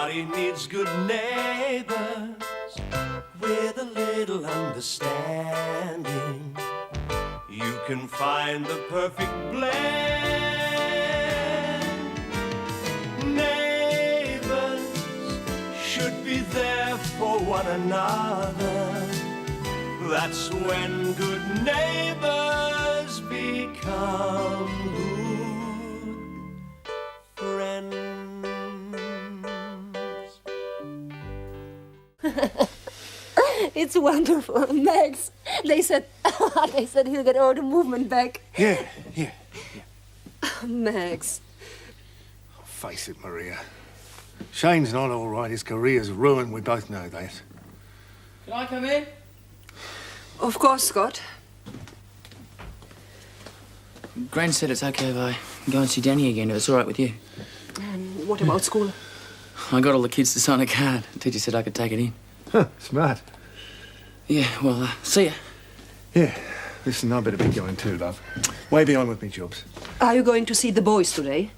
Everybody needs good neighbors with a little understanding. You can find the perfect blend. Neighbors should be there for one another. That's when good neighbors become good friends. It's wonderful, Max. They said he'll get all the movement back. Yeah. Max. Face it, Maria. Shane's not all right. His career's ruined. We both know that. Can I come in? Of course, Scott. Gran said it's okay if I go and see Danny again, if it's all right with you. And what about school? I got all the kids to sign a card. The teacher said I could take it in. Huh, smart. Yeah, well, see ya. Yeah. Listen, I better be going too, love. Way behind with me jobs. Are you going to see the boys today?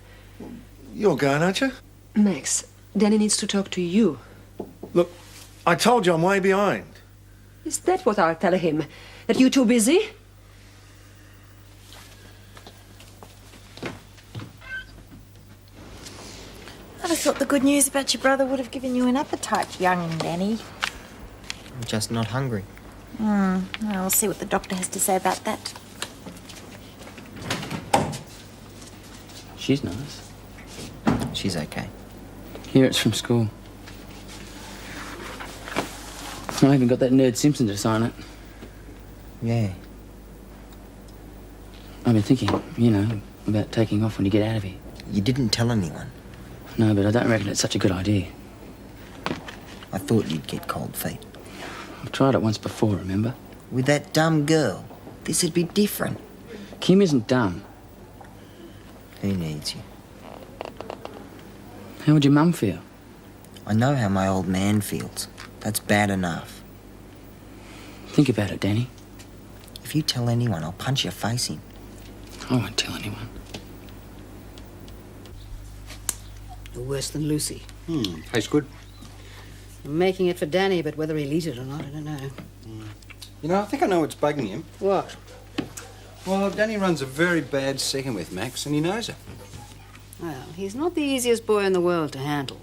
You're going, aren't you? Max, Danny needs to talk to you. Look, I told you I'm way behind. Is that what I'll tell him? That you're too busy? I'd have thought the good news about your brother would have given you an appetite, young Danny. I'm just not hungry. I'll see what the doctor has to say about that. She's nice. She's okay. Here it's from school. I even got that nerd Simpson to sign it. Yeah. I've been thinking, about taking off when you get out of here. You didn't tell anyone. No, but I don't reckon it's such a good idea. I thought you'd get cold feet. I've tried it once before, remember? With that dumb girl, this'd be different. Kim isn't dumb. Who needs you? How would your mum feel? I know how my old man feels. That's bad enough. Think about it, Danny. If you tell anyone, I'll punch your face in. I won't tell anyone. You're worse than Lucy. Tastes good. I'm making it for Danny, but whether he'll eat it or not, I don't know. You know, I think I know what's bugging him. What? Well, Danny runs a very bad second with Max, and he knows it. Well, he's not the easiest boy in the world to handle.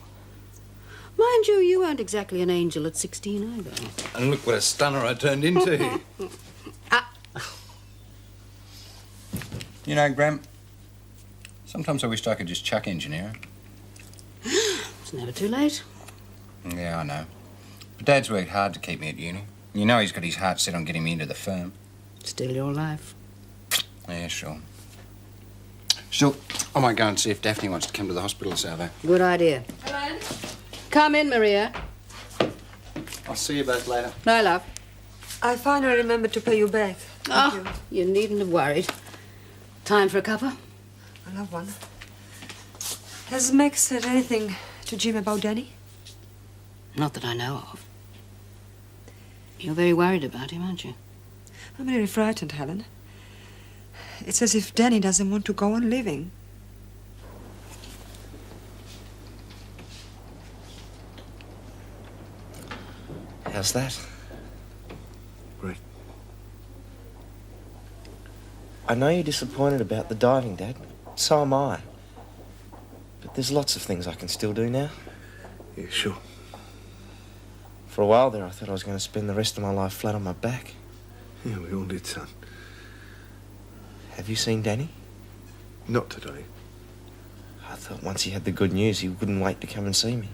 Mind you, you weren't exactly an angel at 16 either. And look what a stunner I turned into. You know, Graham, sometimes I wished I could just chuck engineering. It's never too late. Yeah, I know. But Dad's worked hard to keep me at uni. You know he's got his heart set on getting me into the firm. Still your life. Yeah, sure. Still, I might go and see if Daphne wants to come to the hospital this hour. Good idea. Helen? Come in, Maria. I'll see you both later. No, love. I finally remembered to pay you back. Thank you. You needn't have worried. Time for a cuppa? I love one. Has Max said anything to Jim about Danny? Not that I know of. You're very worried about him, aren't you? I'm really frightened, Helen. It's as if Danny doesn't want to go on living. How's that? Great. I know you're disappointed about the diving, Dad. So am I. But there's lots of things I can still do now. Yeah, sure. For a while there, I thought I was going to spend the rest of my life flat on my back. Yeah, we all did, son. Have you seen Danny? Not today. I thought once he had the good news, he wouldn't wait to come and see me.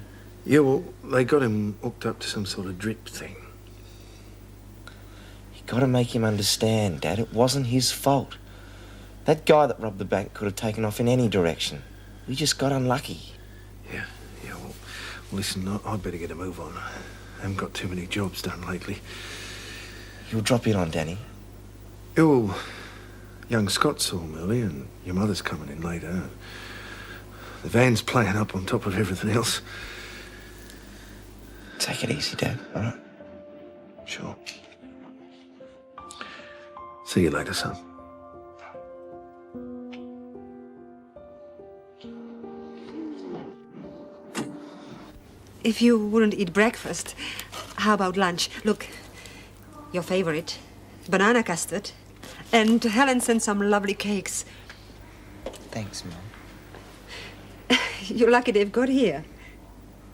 Yeah, well, they got him hooked up to some sort of drip thing. You got to make him understand, Dad. It wasn't his fault. That guy that robbed the bank could have taken off in any direction. We just got unlucky. Yeah, well, listen, I'd better get a move on. I haven't got too many jobs done lately. You'll drop in on Danny? Yeah, well, young Scott saw him early and your mother's coming in later. The van's playing up on top of everything else. Take it easy, Dad, all right? Sure. See you later, son. if you wouldn't eat breakfast, how about lunch? Look, your favorite, banana custard. And Helen sent some lovely cakes. Thanks, Mum. You're lucky they've got here.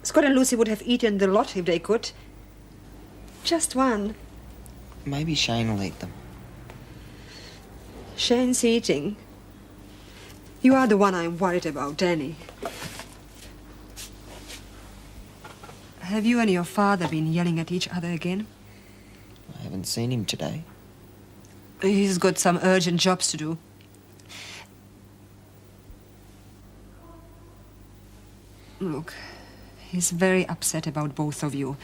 Scott and Lucy would have eaten the lot if they could. Just one. Maybe Shane will eat them. Shane's eating. You are the one I'm worried about, Danny. Have you and your father been yelling at each other again? I haven't seen him today. He's got some urgent jobs to do. Look, he's very upset about both of you.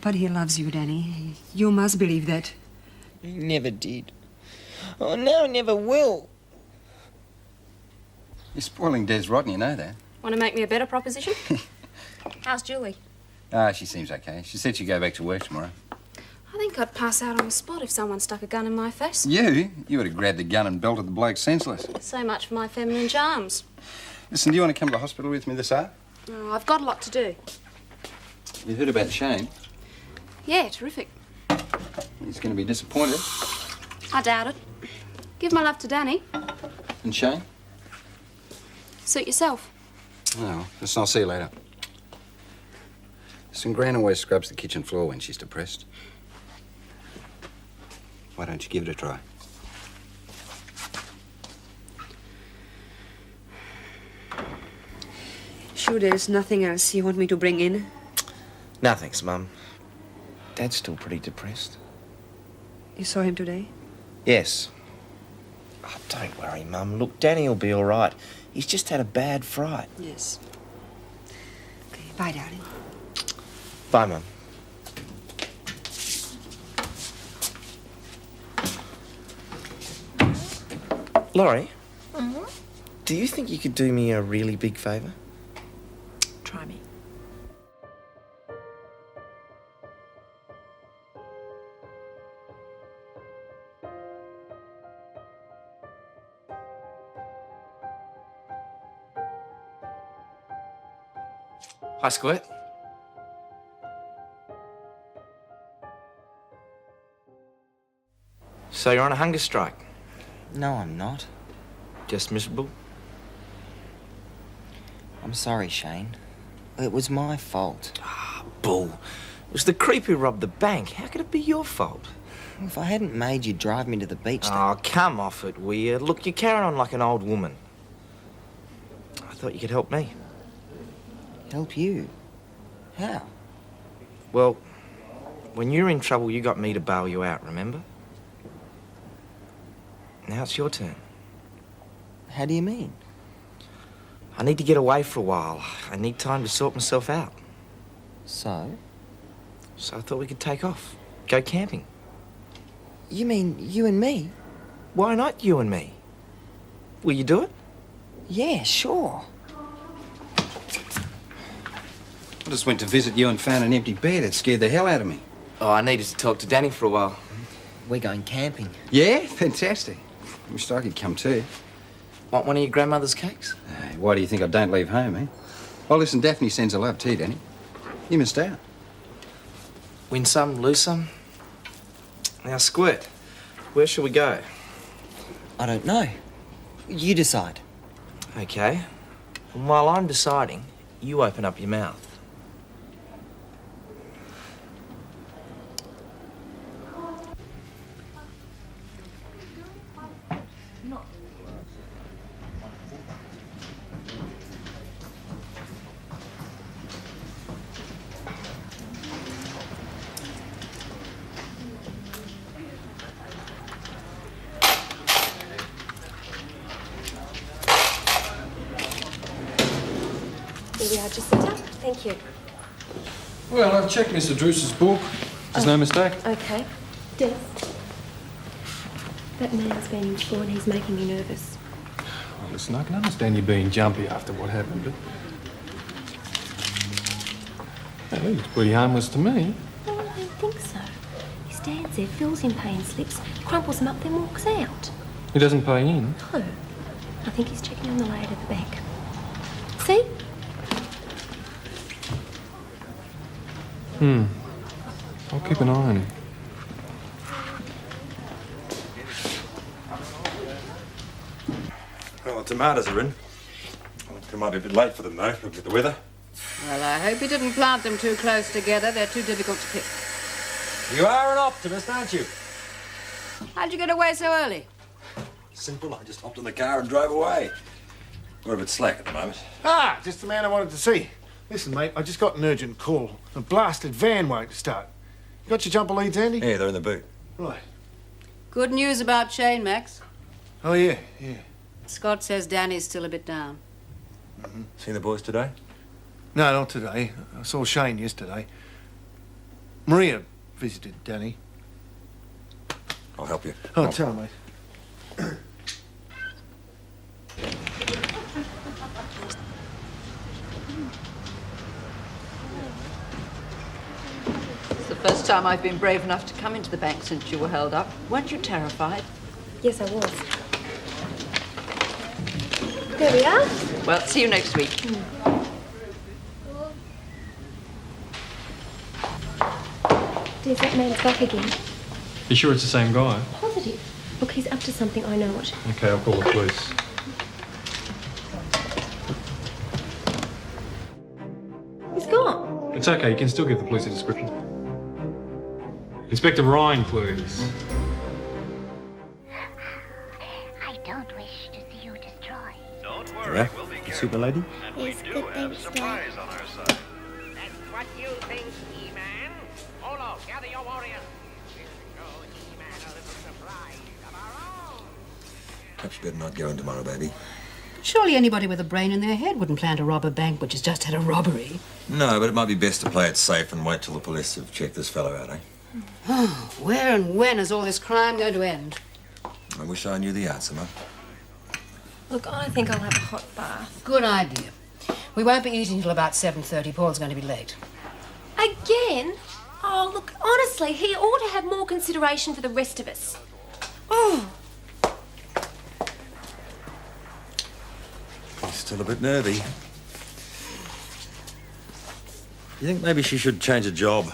But he loves you, Danny. You must believe that. He never did. Oh, now he never will. You're spoiling Des rotten, you know that. Want to make me a better proposition? How's Julie? She seems okay. She said she'd go back to work tomorrow. I think I'd pass out on the spot if someone stuck a gun in my face. You would have grabbed the gun and belted the bloke senseless. So much for my feminine charms. Listen, do you want to come to the hospital with me this hour? Oh, I've got a lot to do. You heard about Shane? Yeah, terrific. He's going to be disappointed. I doubt it. Give my love to Danny. And Shane? Suit yourself. Oh, listen, I'll see you later. Listen, Gran always scrubs the kitchen floor when she's depressed. Why don't you give it a try? Sure there's nothing else you want me to bring in? No, thanks, Mum. Dad's still pretty depressed. You saw him today? Yes. Oh, don't worry, Mum. Look, Danny will be all right. He's just had a bad fright. Yes. Okay, bye, darling. Bye, Mum. Laurie? Mm-hmm. Do you think you could do me a really big favour? Try me. Hi, Squirt. So you're on a hunger strike? No, I'm not. Just miserable? I'm sorry, Shane. It was my fault. Ah, bull. It was the creep who robbed the bank. How could it be your fault? If I hadn't made you drive me to the beach... Oh, come off it, will you? Look, you're carrying on like an old woman. I thought you could help me. Help you? How? Well, when you were in trouble, you got me to bail you out, remember? Now it's your turn. How do you mean? I need to get away for a while. I need time to sort myself out. So? So I thought we could take off. Go camping. You mean you and me? Why not you and me? Will you do it? Yeah, sure. I just went to visit you and found an empty bed. It scared the hell out of me. Oh, I needed to talk to Danny for a while. We're going camping. Yeah? Fantastic. Wished I could come too. Want one of your grandmother's cakes? Hey, why do you think I don't leave home, eh? Oh, listen, Daphne sends her love to you, Danny. You missed out. Win some, lose some. Now, Squirt, where shall we go? I don't know. You decide. Okay. And while I'm deciding, you open up your mouth. Here we are, just sit down. Thank you. Well, I've checked Mr. Druce's book. There's no mistake. Okay. Des, that man's been in school and he's making me nervous. Well, listen, I can understand you being jumpy after what happened, but... Well, he looks pretty harmless to me. Well, I don't think so. He stands there, fills in pain slips, crumples them up, then walks out. He doesn't pay in. No. I think he's checking on the lady at the bank. See? I'll keep an eye on him. Well, the tomatoes are in. It might be a bit late for them, though, looking at the weather. Well, I hope you didn't plant them too close together. They're too difficult to pick. You are an optimist, aren't you? How'd you get away so early? Simple. I just hopped in the car and drove away. We're a bit slack at the moment. Ah, just the man I wanted to see. Listen, mate, I just got an urgent call. The blasted van won't start. You got your jumper leads handy? Yeah, they're in the boot. Right. Good news about Shane, Max. Oh, yeah. Scott says Danny's still a bit down. Seen the boys today? No, not today. I saw Shane yesterday. Maria visited Danny. I'll help you. Oh, tell her, mate. It's the first time I've been brave enough to come into the bank since you were held up. Weren't you terrified? Yes, I was. There we are. Well, see you next week. There's that man's back again. You sure it's the same guy? Positive. Look, he's up to something, I know it. Okay, I'll call the police. He's gone. It's okay, you can still give the police a description. Inspector Ryan, please. I don't wish to see you destroyed. Don't worry, we'll be careful. Super lady? Yes, good, thanks, Dad. On our side. That's what you think, He-Man. Polo, gather your warriors. We'll show He-Man a little surprise of our own. Perhaps you better not go in tomorrow, baby. Surely anybody with a brain in their head wouldn't plan to rob a bank which has just had a robbery. No, but it might be best to play it safe and wait till the police have checked this fellow out, eh? Oh, where and when is all this crime going to end? I wish I knew the answer, Mum. Look, I think I'll have a hot bath. Good idea. We won't be eating till about 7:30. Paul's going to be late. Again? Oh, look, honestly, he ought to have more consideration for the rest of us. Oh. He's still a bit nervy. You think maybe she should change a job?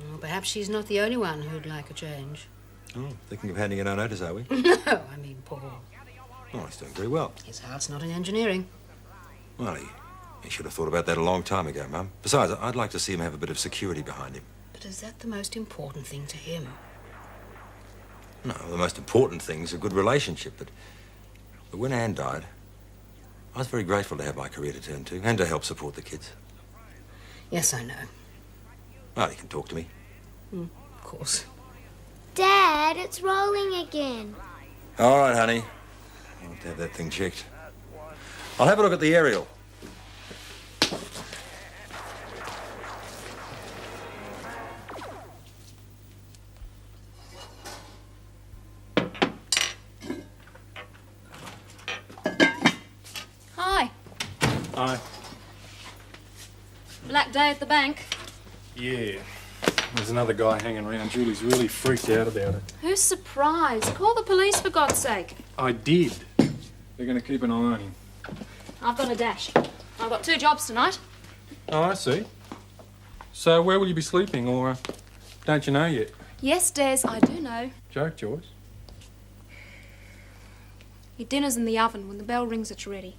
Well, perhaps she's not the only one who'd like a change. Oh, thinking of handing in our notice, are we? No, I mean Paul. Oh, he's doing very well. His heart's not in engineering. Well, he should have thought about that a long time ago, Mum. Besides, I'd like to see him have a bit of security behind him. But is that the most important thing to him? No, the most important thing's a good relationship, but when Anne died, I was very grateful to have my career to turn to and to help support the kids. Yes, I know. Well, you can talk to me. Of course. Dad, it's rolling again. All right, honey. I'll have to have that thing checked. I'll have a look at the aerial. Hi. Hi. Black day at the bank. Yeah. There's another guy hanging around. Julie's really freaked out about it. Who's surprised? Call the police, for God's sake. I did. They're going to keep an eye on him. I've got a dash. I've got 2 jobs tonight. Oh, I see. So where will you be sleeping, or don't you know yet? Yes, Des, I do know. Joke, Joyce. Your dinner's in the oven. When the bell rings, it's ready.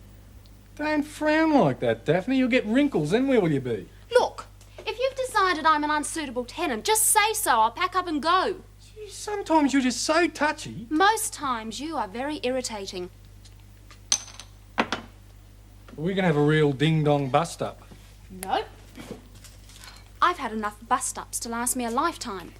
Don't frown like that, Daphne. You'll get wrinkles. Then where will you be? Look, if you've decided I'm an unsuitable tenant, just say so. I'll pack up and go. Gee, sometimes you're just so touchy. Most times you are very irritating. We're going to have a real ding-dong bust-up. Nope. I've had enough bust-ups to last me a lifetime.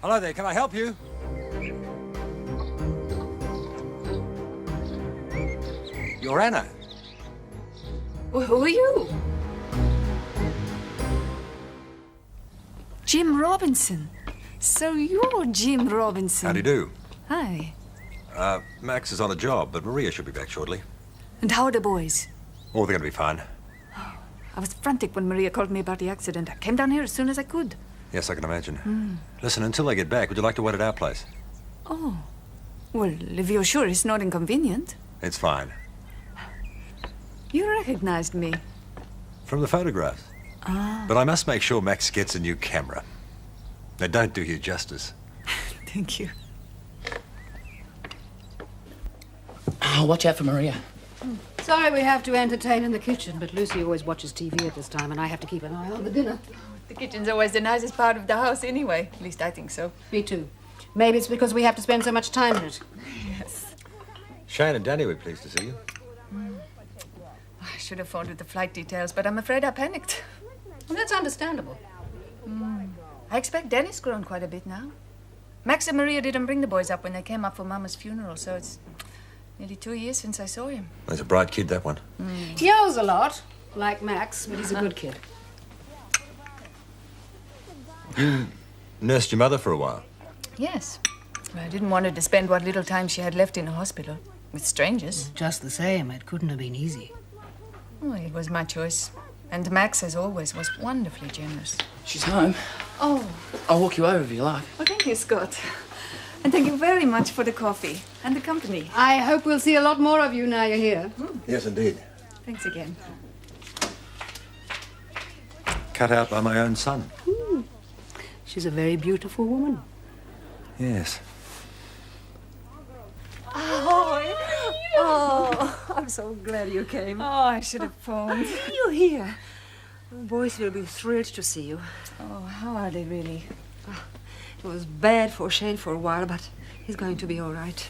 Hello there, can I help you? You're Anna. Well, who are you? Jim Robinson. So you're Jim Robinson. How do you do? Hi. Max is on a job, but Maria should be back shortly. And how are the boys? Oh, they're going to be fine. I was frantic when Maria called me about the accident. I came down here as soon as I could. Yes, I can imagine. Listen, until they get back, would you like to wait at our place? Oh. Well, if you're sure it's not inconvenient. It's fine. You recognized me. From the photographs. Ah. But I must make sure Max gets a new camera. They don't do you justice. Thank you. Oh, watch out for Maria. Sorry we have to entertain in the kitchen, but Lucy always watches TV at this time, and I have to keep an eye on the dinner. The kitchen's always the nicest part of the house anyway. At least I think so. Me too. Maybe it's because we have to spend so much time in it. Yes. Shane and Danny were pleased to see you. I should have phoned with the flight details, but I'm afraid I panicked. Well, that's understandable. I expect Danny's grown quite a bit now. Max and Maria didn't bring the boys up when they came up for Mama's funeral, so it's nearly 2 years since I saw him. He's a bright kid, that one. He yells a lot, like Max, but he's a good kid. You nursed your mother for a while. Yes. I didn't want her to spend what little time she had left in a hospital with strangers. Just the same, it couldn't have been easy. Oh, it was my choice. And Max, as always, was wonderfully generous. She's home. Oh. I'll walk you over if you like. Well, thank you, Scott. And thank you very much for the coffee and the company. I hope we'll see a lot more of you now you're here. Yes, indeed. Thanks again. Cut out by my own son. She's a very beautiful woman. Yes. Oh, I'm so glad you came. Oh, I should have phoned. You're here. The boys will be thrilled to see you. Oh, how are they really? It was bad for Shane for a while, but he's going to be all right.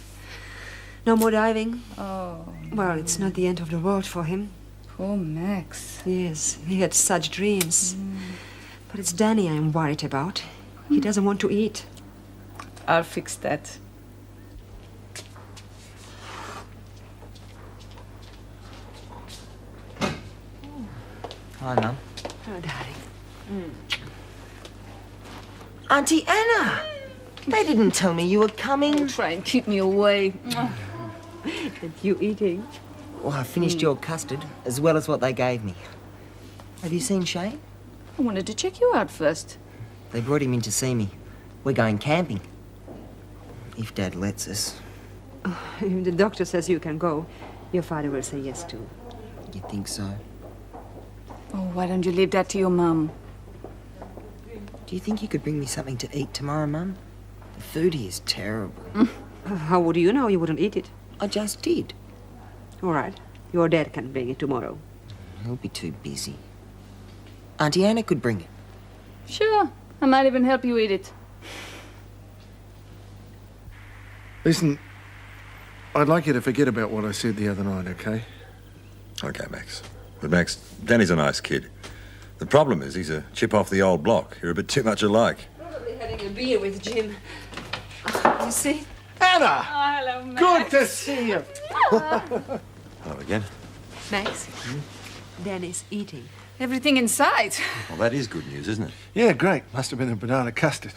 No more diving. Oh. Well, it's not the end of the world for him. Poor Max. Yes, he had such dreams. But it's Danny I'm worried about. He doesn't want to eat. I'll fix that. Hi, Mum. Oh, darling. Auntie Anna! They didn't tell me you were coming. Try and keep me away. And you eating? Well, I finished your custard, as well as what they gave me. Have you seen Shane? I wanted to check you out first. They brought him in to see me. We're going camping. If Dad lets us. If the doctor says you can go, your father will say yes too. You think so? Oh, why don't you leave that to your mum? Do you think you could bring me something to eat tomorrow, Mum? The food here is terrible. How would you know you wouldn't eat it? I just did. All right. Your dad can bring it tomorrow. He'll be too busy. Auntie Anna could bring it. Sure. I might even help you eat it. Listen, I'd like you to forget about what I said the other night, okay? Okay, Max. But Max, Danny's a nice kid. The problem is he's a chip off the old block. You're a bit too much alike. Probably having a beer with Jim. You see? Anna! Oh, hello, Max. Good to see you. Hello again. Max, Danny's eating. Everything inside. Well, that is good news, isn't it? Yeah, great. Must have been a banana custard.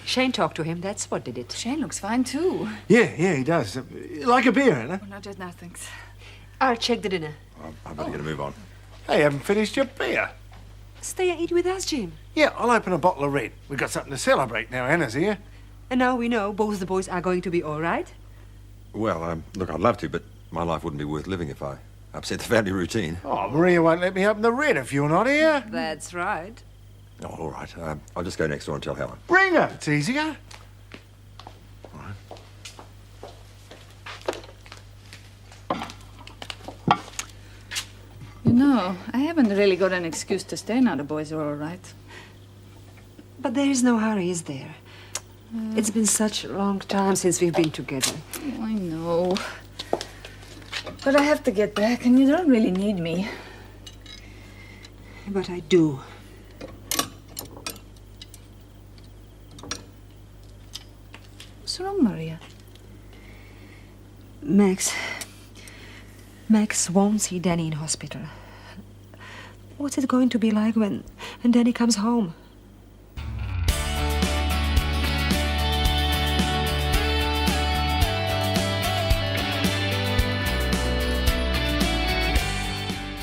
Shane talked to him. That's what did it. Shane looks fine, too. Yeah, he does. Like a beer, Anna? Oh, not just now, thanks. I'll check the dinner. I better get a move on. Hey, haven't finished your beer. Stay and eat with us, Jim. Yeah, I'll open a bottle of red. We've got something to celebrate now Anna's here. And now we know both the boys are going to be all right. Well, look, I'd love to, but my life wouldn't be worth living if I upset the family routine. Oh, Maria won't let me open the red if you're not here. That's right. Oh, all right. I'll just go next door and tell Helen. Ring her. It's easier. You know, I haven't really got an excuse to stay now the boys are all right. But there is no hurry, is there? It's been such a long time since we've been together. Oh, I know. But I have to get back, and you don't really need me. But I do. What's wrong, Maria? Max won't see Danny in hospital. What's it going to be like when Danny comes home?